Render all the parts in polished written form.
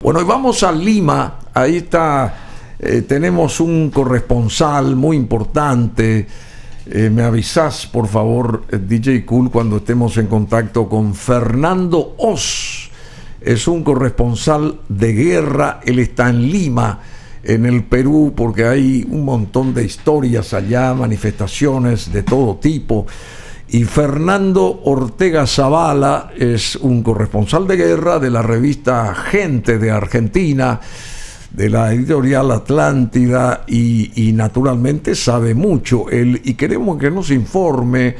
Bueno, y vamos a Lima. Ahí está, tenemos un corresponsal muy importante. Me avisás, por favor, DJ Cool, cuando estemos en contacto con Fernando Oz. Es un corresponsal de guerra. Él está en Lima, en el Perú, porque hay un montón de historias allá, manifestaciones de todo tipo. Y Fernando Ortega Zavala es un corresponsal de guerra de la revista Gente de Argentina, de la editorial Atlántida, y naturalmente sabe mucho él, y queremos que nos informe,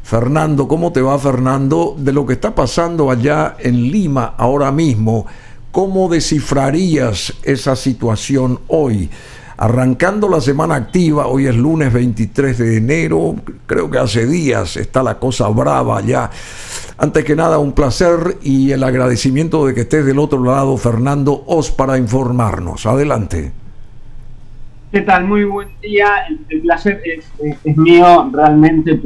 Fernando. ¿Cómo te va, Fernando, de lo que está pasando allá en Lima ahora mismo? ¿Cómo descifrarías esa situación hoy? Arrancando la semana activa, hoy es lunes 23 de enero, creo que hace días está la cosa brava allá. Antes que nada, un placer y el agradecimiento de que estés del otro lado, Fernando Oz, para informarnos. Adelante. ¿Qué tal? Muy buen día. El placer es mío. Realmente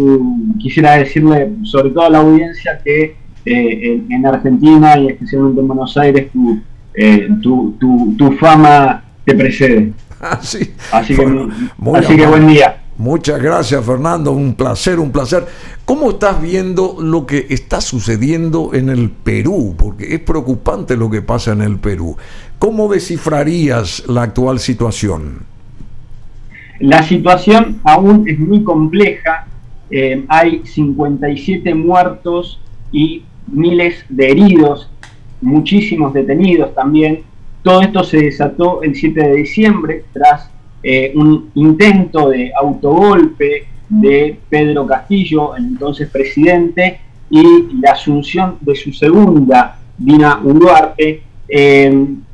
quisiera decirle, sobre todo a la audiencia, que en Argentina y especialmente en Buenos Aires, tu fama te precede. Ah, sí. Así que buen día. Muchas gracias, Fernando. Un placer, un placer. ¿Cómo estás viendo lo que está sucediendo en el Perú? Porque es preocupante lo que pasa en el Perú. ¿Cómo descifrarías la actual situación? La situación aún es muy compleja. Hay 57 muertos y miles de heridos, muchísimos detenidos también. Todo esto se desató el 7 de diciembre tras un intento de autogolpe de Pedro Castillo, el entonces presidente, y la asunción de su segunda, Dina Boluarte.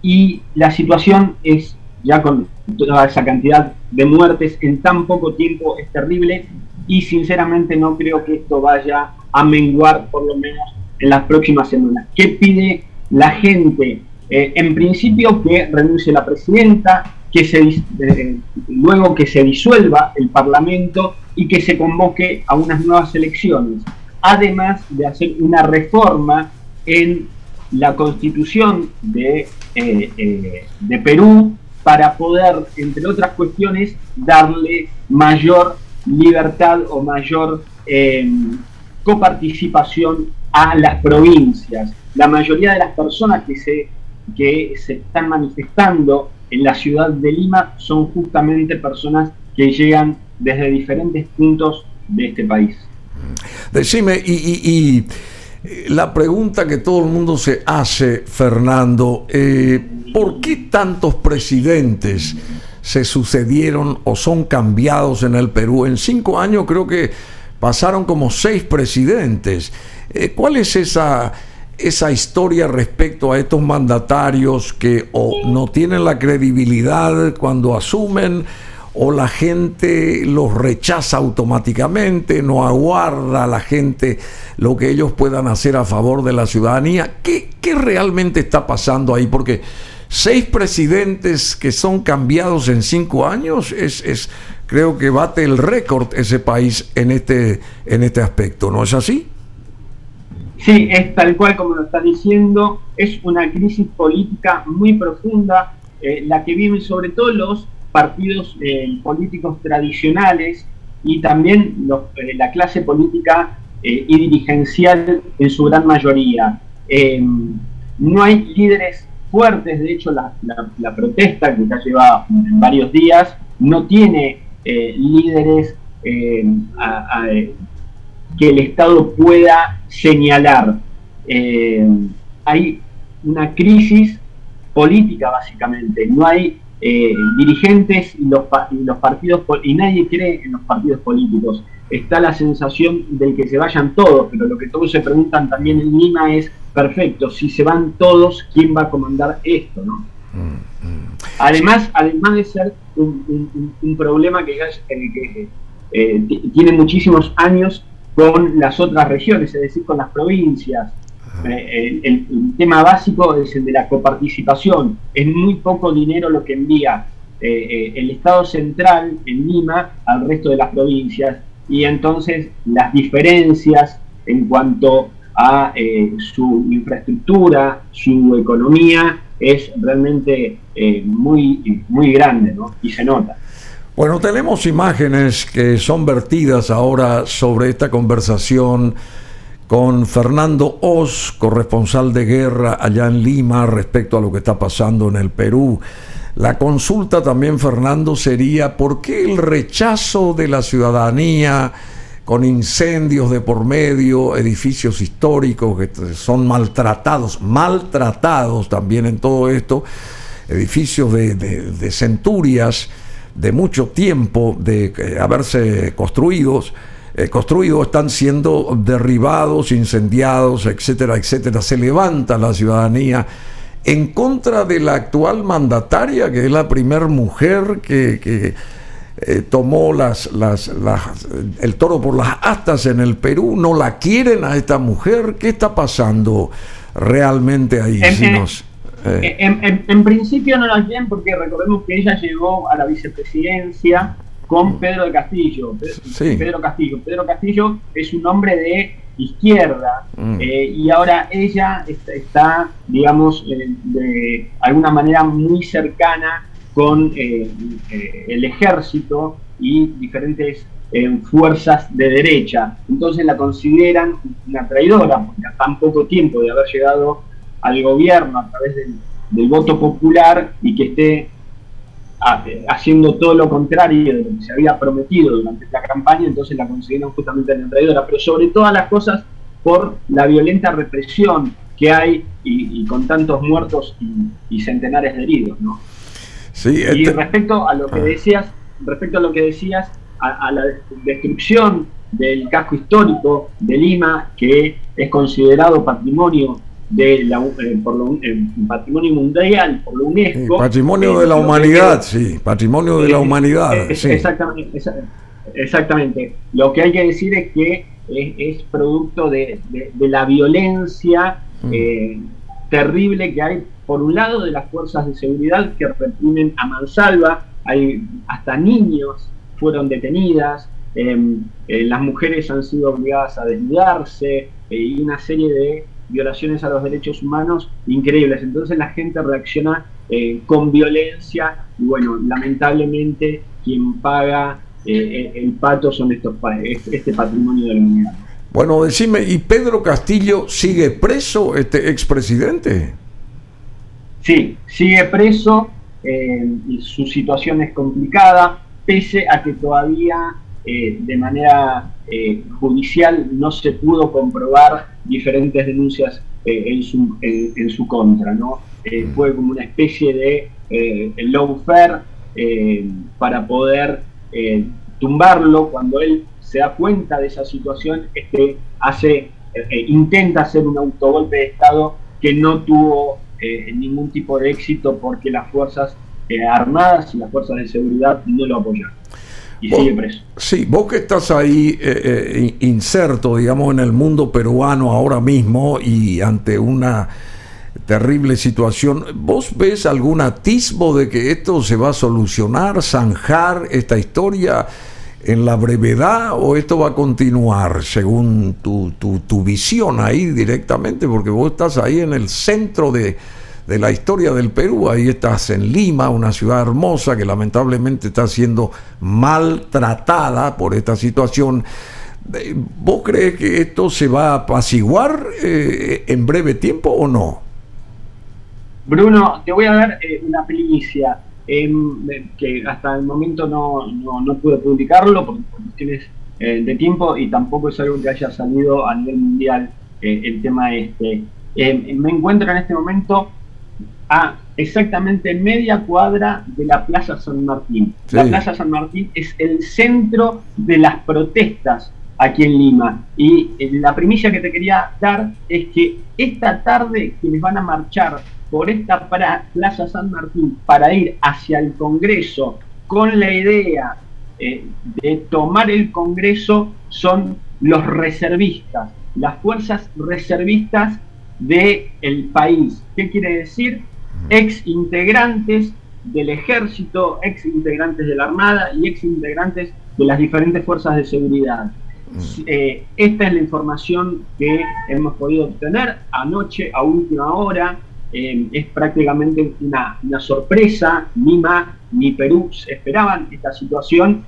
Y la situación es, ya con toda esa cantidad de muertes en tan poco tiempo, es terrible, y sinceramente no creo que esto vaya a menguar, por lo menos en las próximas semanas. ¿Qué pide la gente? En principio, que renuncie la presidenta, luego que se disuelva el Parlamento y que se convoque a unas nuevas elecciones, además de hacer una reforma en la Constitución de Perú para poder, entre otras cuestiones, darle mayor libertad o mayor coparticipación a las provincias. La mayoría de las personas que se están manifestando en la ciudad de Lima son justamente personas que llegan desde diferentes puntos de este país. Decime, y la pregunta que todo el mundo se hace, Fernando, ¿por qué tantos presidentes se sucedieron o son cambiados en el Perú? En 5 años creo que pasaron como 6 presidentes. ¿Cuál es esa historia respecto a estos mandatarios que o no tienen la credibilidad cuando asumen, o la gente los rechaza automáticamente, no aguarda a la gente lo que ellos puedan hacer a favor de la ciudadanía? ¿Qué realmente está pasando ahí? Porque 6 presidentes que son cambiados en 5 años creo que bate el récord ese país en este aspecto, ¿no es así? Sí, es tal cual como lo está diciendo. Es una crisis política muy profunda, la que viven sobre todo los partidos políticos tradicionales y también la clase política y dirigencial en su gran mayoría. No hay líderes fuertes. De hecho, la protesta, que ya lleva varios días, no tiene líderes que el Estado pueda señalar. Hay una crisis política, básicamente. No hay dirigentes y los partidos, y nadie cree en los partidos políticos. Está la sensación de que se vayan todos, pero lo que todos se preguntan también en Lima es: perfecto, si se van todos, ¿quién va a comandar esto, no? Además de ser un problema que tiene muchísimos años con las otras regiones, es decir, con las provincias. El tema básico es el de la coparticipación. Es muy poco dinero lo que envía el Estado central en Lima al resto de las provincias, y entonces las diferencias en cuanto a su infraestructura, su economía, es realmente muy grande, ¿no? Y se nota. Bueno, tenemos imágenes que son vertidas ahora sobre esta conversación con Fernando Oz, corresponsal de guerra allá en Lima, respecto a lo que está pasando en el Perú. La consulta también, Fernando, sería ¿por qué el rechazo de la ciudadanía con incendios de por medio, edificios históricos que son maltratados también en todo esto, edificios de centurias, de mucho tiempo de haberse construidos, están siendo derribados, incendiados, etcétera, etcétera? Se levanta la ciudadanía en contra de la actual mandataria, que es la primer mujer que tomó el toro por las astas en el Perú. ¿No la quieren a esta mujer? ¿Qué está pasando realmente ahí? En principio no la quieren porque recordemos que ella llegó a la vicepresidencia con Pedro de Castillo. Sí. Pedro Castillo es un hombre de izquierda, y ahora ella está digamos, de alguna manera muy cercana con el ejército y diferentes fuerzas de derecha. Entonces la consideran una traidora, porque a tan poco tiempo de haber llegado al gobierno a través del voto popular, y que esté haciendo todo lo contrario de lo que se había prometido durante la campaña. Entonces la consideran justamente una traidora, pero sobre todas las cosas por la violenta represión que hay y con tantos muertos y centenares de heridos, ¿no? Sí, y respecto a lo que decías, a la destrucción del casco histórico de Lima, que es considerado patrimonio patrimonio mundial por la UNESCO. Patrimonio de la humanidad, patrimonio de la humanidad. Exactamente. Lo que hay que decir es que es producto de la violencia terrible que hay, por un lado, de las fuerzas de seguridad que reprimen a mansalva. Hay hasta niños fueron detenidas, las mujeres han sido obligadas a desnudarse, y una serie de violaciones a los derechos humanos increíbles. Entonces la gente reacciona con violencia, y bueno, lamentablemente quien paga el pato son este patrimonio de la humanidad. Bueno, decime, ¿y Pedro Castillo sigue preso, este expresidente? Sí, sigue preso, y su situación es complicada, pese a que todavía de manera judicial no se pudo comprobar diferentes denuncias en su contra, ¿no? Fue como una especie de lawfare para poder tumbarlo. Cuando él se da cuenta de esa situación, intenta hacer un autogolpe de Estado que no tuvo ningún tipo de éxito, porque las fuerzas armadas y las fuerzas de seguridad no lo apoyaron. Y sigue preso. Sí, vos que estás ahí inserto, digamos, en el mundo peruano ahora mismo y ante una terrible situación, ¿vos ves algún atisbo de que esto se va a solucionar, zanjar esta historia en la brevedad, o esto va a continuar según tu visión ahí directamente? Porque vos estás ahí en el centro de la historia del Perú. Ahí estás en Lima, una ciudad hermosa que lamentablemente está siendo maltratada por esta situación. ¿Vos crees que esto se va a apaciguar en breve tiempo o no? Bruno, te voy a dar una primicia que hasta el momento no pude publicarlo por cuestiones de tiempo, y tampoco es algo que haya salido a nivel mundial, el tema este. Me encuentro en este momento a exactamente media cuadra de la Plaza San Martín. Sí. La Plaza San Martín es el centro de las protestas aquí en Lima. Y la primicia que te quería dar es que esta tarde, quienes van a marchar por esta Plaza San Martín para ir hacia el Congreso con la idea de tomar el Congreso, son los reservistas, las fuerzas reservistas del país. ¿Qué quiere decir? Ex integrantes del ejército, ex integrantes de la Armada y ex integrantes de las diferentes fuerzas de seguridad. Esta es la información que hemos podido obtener anoche a última hora. es prácticamente una sorpresa. Ni MAC ni Perú se esperaban esta situación,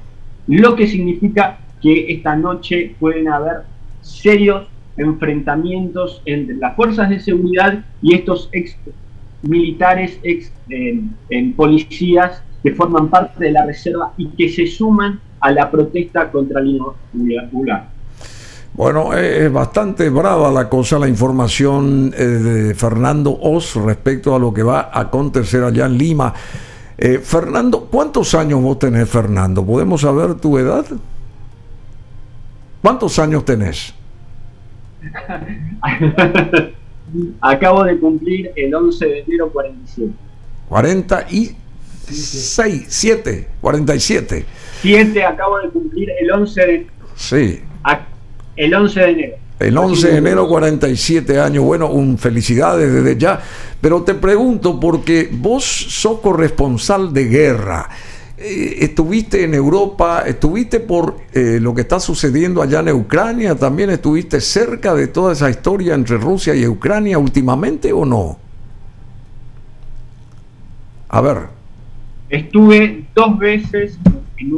lo que significa que esta noche pueden haber serios enfrentamientos entre las fuerzas de seguridad y estos ex militares, policías que forman parte de la reserva y que se suman a la protesta contra Lino Ular. Bueno, es bastante brava la cosa, la información de Fernando Oz respecto a lo que va a acontecer allá en Lima. Fernando, ¿cuántos años vos tenés, Fernando? ¿Podemos saber tu edad? ¿Cuántos años tenés? Acabo de cumplir el 11 de enero 47. 46, 7, 47. 7 acabo de cumplir el 11 de... Sí. El 11 de enero. El 11 de enero, 47 años. Bueno, felicidades desde ya. Pero te pregunto, porque vos sos corresponsal de guerra. Estuviste en Europa, estuviste por lo que está sucediendo allá en Ucrania, también estuviste cerca de toda esa historia entre Rusia y Ucrania últimamente, ¿o no? A ver. Estuve dos veces en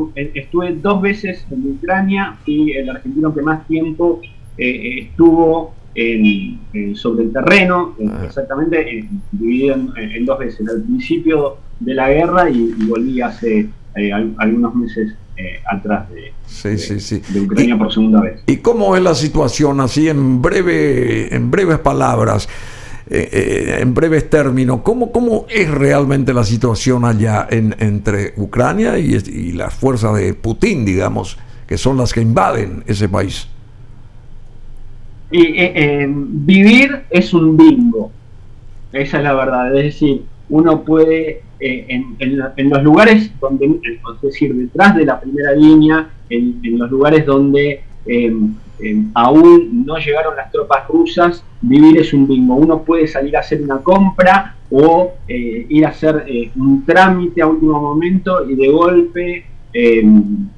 Ucrania, y el argentino que más tiempo estuvo sobre el terreno, exactamente, dividido en dos veces, al principio de la guerra y volví hace algunos meses atrás de Ucrania por segunda vez. ¿Y cómo es la situación, así en breves palabras, en breves términos, cómo es realmente la situación allá entre Ucrania y las fuerzas de Putin, digamos, que son las que invaden ese país? Vivir es un bingo, esa es la verdad. Es decir, uno puede en los lugares donde, es decir, detrás de la primera línea, en los lugares donde aún no llegaron las tropas rusas, vivir es un bingo. Uno puede salir a hacer una compra o ir a hacer un trámite a último momento, y de golpe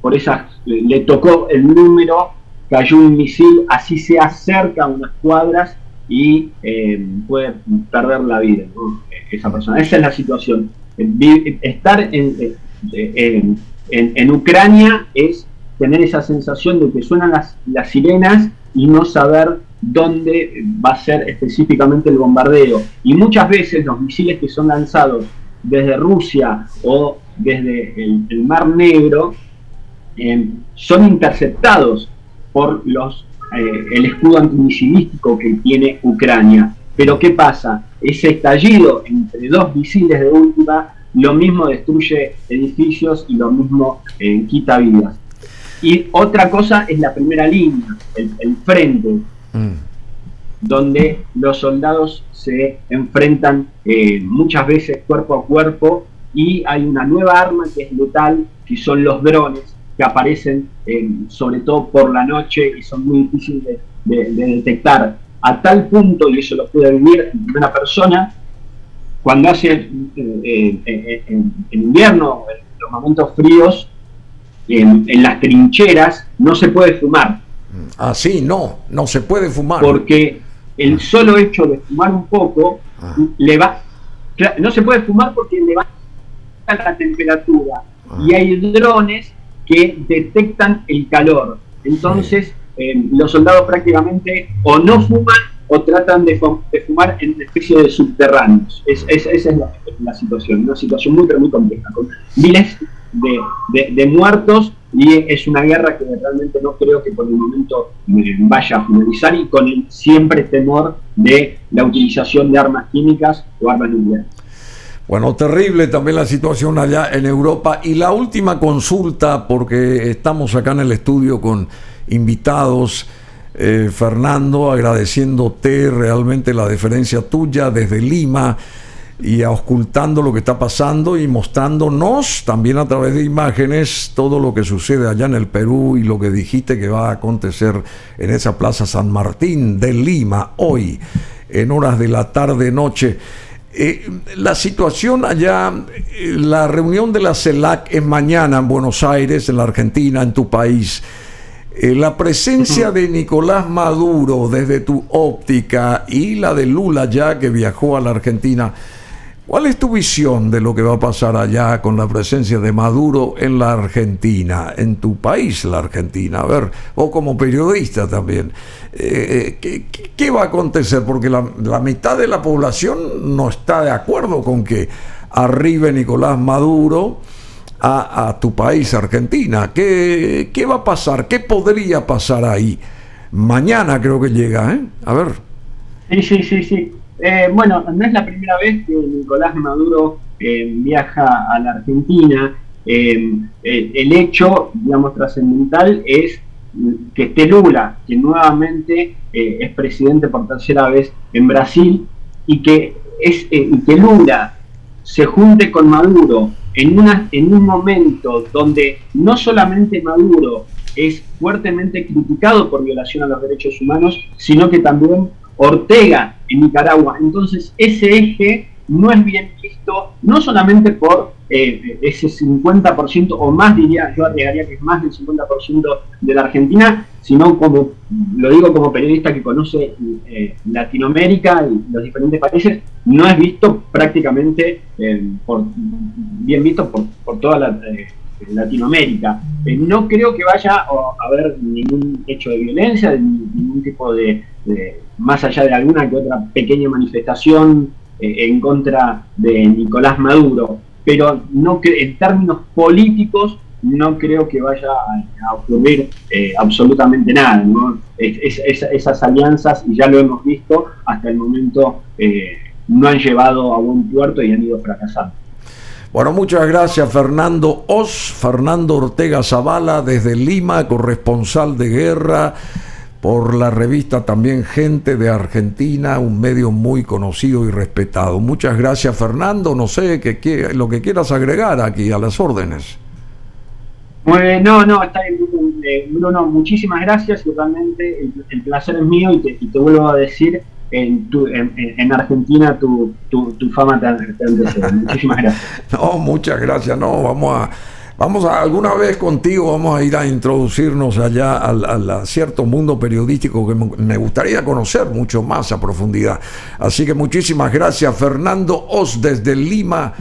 por esas le tocó el número, cayó un misil, así se acerca a unas cuadras y puede perder la vida, ¿no? Esa persona. Esa es la situación. Estar en Ucrania es tener esa sensación de que suenan las sirenas y no saber dónde va a ser específicamente el bombardeo. Y muchas veces los misiles que son lanzados desde Rusia o desde el Mar Negro son interceptados por el escudo antimisilístico que tiene Ucrania. Pero ¿qué pasa? Ese estallido entre dos misiles de última, lo mismo destruye edificios y lo mismo quita vidas. Y otra cosa es la primera línea, el frente, donde los soldados se enfrentan muchas veces cuerpo a cuerpo, y hay una nueva arma que es letal, que son los drones, que aparecen sobre todo por la noche y son muy difíciles de detectar, a tal punto, y eso lo puede vivir en primera persona, cuando hace en invierno, en los momentos fríos, en las trincheras no se puede fumar. Ah, sí, no se puede fumar. Porque el solo hecho de fumar un poco no se puede fumar porque le baja la temperatura, y hay drones que detectan el calor. Entonces los soldados prácticamente o no fuman o tratan de fumar en una especie de subterráneos. Esa es la situación, una situación muy compleja, con miles de muertos, y es una guerra que realmente no creo que por el momento vaya a finalizar, y con el siempre temor de la utilización de armas químicas o armas nucleares. Bueno, terrible también la situación allá en Europa. Y la última consulta, porque estamos acá en el estudio con invitados, Fernando, agradeciéndote realmente la deferencia tuya desde Lima, y auscultando lo que está pasando y mostrándonos también a través de imágenes todo lo que sucede allá en el Perú, y lo que dijiste que va a acontecer en esa Plaza San Martín de Lima hoy en horas de la tarde-noche. La situación allá, la reunión de la CELAC es mañana en Buenos Aires, en la Argentina, en tu país. La presencia de Nicolás Maduro desde tu óptica y la de Lula ya que viajó a la Argentina, ¿cuál es tu visión de lo que va a pasar allá con la presencia de Maduro en la Argentina, en tu país, la Argentina? A ver, o como periodista también, ¿qué va a acontecer? Porque la mitad de la población no está de acuerdo con que arribe Nicolás Maduro a tu país, Argentina. ¿Qué va a pasar? ¿Qué podría pasar ahí? Mañana creo que llega, ¿eh? A ver. Sí. Bueno, no es la primera vez que Nicolás Maduro viaja a la Argentina. El hecho, digamos, trascendental es que esté Lula, que nuevamente es presidente por tercera vez en Brasil, y que Lula se junte con Maduro en un momento donde no solamente Maduro es fuertemente criticado por violación a los derechos humanos, sino que también Ortega en Nicaragua. Entonces ese eje no es bien visto, no solamente por ese 50% o más, diría, yo agregaría que es más del 50% de la Argentina, sino como, lo digo como periodista que conoce Latinoamérica y los diferentes países, no es visto prácticamente bien visto por toda Latinoamérica. No creo que vaya a haber ningún hecho de violencia, ningún tipo de más allá de alguna que otra pequeña manifestación en contra de Nicolás Maduro, pero no en términos políticos no creo que vaya a ocurrir absolutamente nada, ¿no? Esas alianzas, y ya lo hemos visto, hasta el momento no han llevado a buen puerto y han ido fracasando. Bueno, muchas gracias, Fernando Ortega Zavala, desde Lima, corresponsal de guerra por la revista también Gente de Argentina, un medio muy conocido y respetado. Muchas gracias, Fernando. No sé lo que quieras agregar aquí a las órdenes. No, está bien, Bruno, muchísimas gracias, y realmente el placer es mío, y te vuelvo a decir, en Argentina tu fama te antecede. Muchísimas gracias. No, muchas gracias. No, vamos a alguna vez contigo, vamos a ir a introducirnos allá a cierto mundo periodístico que me gustaría conocer mucho más a profundidad. Así que muchísimas gracias, Fernando Oz, desde Lima.